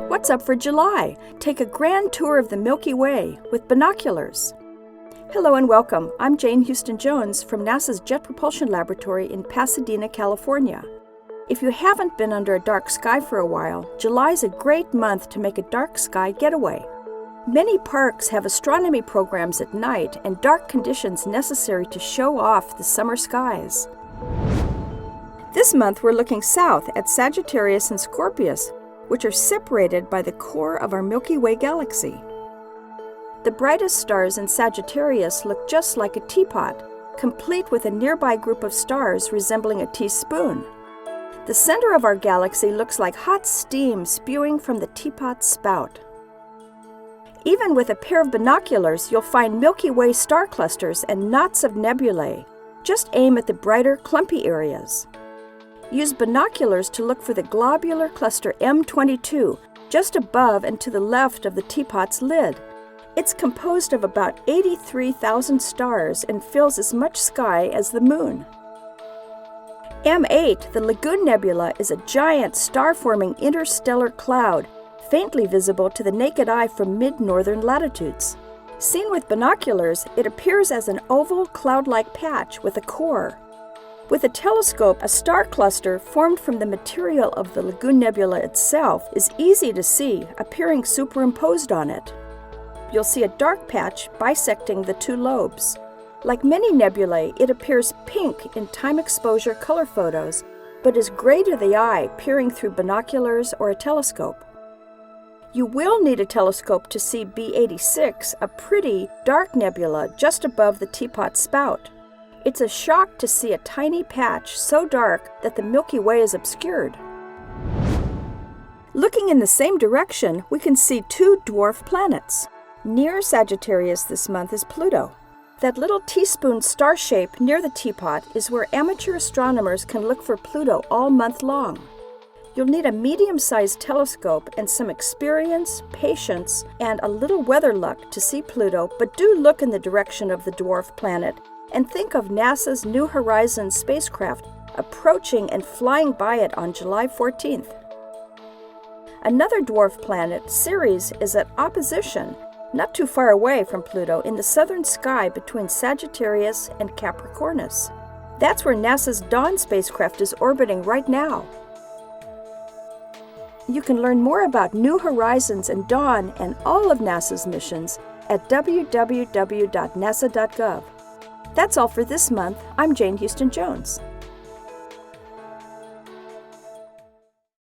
What's up for July? Take a grand tour of the Milky Way with binoculars. Hello and welcome. I'm Jane Houston Jones from NASA's Jet Propulsion Laboratory in Pasadena, California. If you haven't been under a dark sky for a while, July is a great month to make a dark sky getaway. Many parks have astronomy programs at night and dark conditions necessary to show off the summer skies. This month we're looking south at Sagittarius and Scorpius, which are separated by the core of our Milky Way galaxy. The brightest stars in Sagittarius look just like a teapot, complete with a nearby group of stars resembling a teaspoon. The center of our galaxy looks like hot steam spewing from the teapot's spout. Even with a pair of binoculars, you'll find Milky Way star clusters and knots of nebulae. Just aim at the brighter, clumpy areas. Use binoculars to look for the globular cluster M22, just above and to the left of the teapot's lid. It's composed of about 83,000 stars and fills as much sky as the moon. M8, the Lagoon Nebula, is a giant star-forming interstellar cloud, faintly visible to the naked eye from mid-northern latitudes. Seen with binoculars, it appears as an oval cloud-like patch with a core. With a telescope, a star cluster formed from the material of the Lagoon Nebula itself is easy to see, appearing superimposed on it. You'll see a dark patch bisecting the two lobes. Like many nebulae, it appears pink in time exposure color photos, but is gray to the eye, peering through binoculars or a telescope. You will need a telescope to see B86, a pretty, dark nebula just above the teapot spout. It's a shock to see a tiny patch so dark that the Milky Way is obscured. Looking in the same direction, we can see two dwarf planets. Near Sagittarius this month is Pluto. That little teaspoon star shape near the teapot is where amateur astronomers can look for Pluto all month long. You'll need a medium-sized telescope and some experience, patience, and a little weather luck to see Pluto, but do look in the direction of the dwarf planet and think of NASA's New Horizons spacecraft approaching and flying by it on July 14th. Another dwarf planet, Ceres, is at opposition, not too far away from Pluto, in the southern sky between Sagittarius and Capricornus. That's where NASA's Dawn spacecraft is orbiting right now. You can learn more about New Horizons and Dawn and all of NASA's missions at www.nasa.gov. That's all for this month. I'm Jane Houston Jones.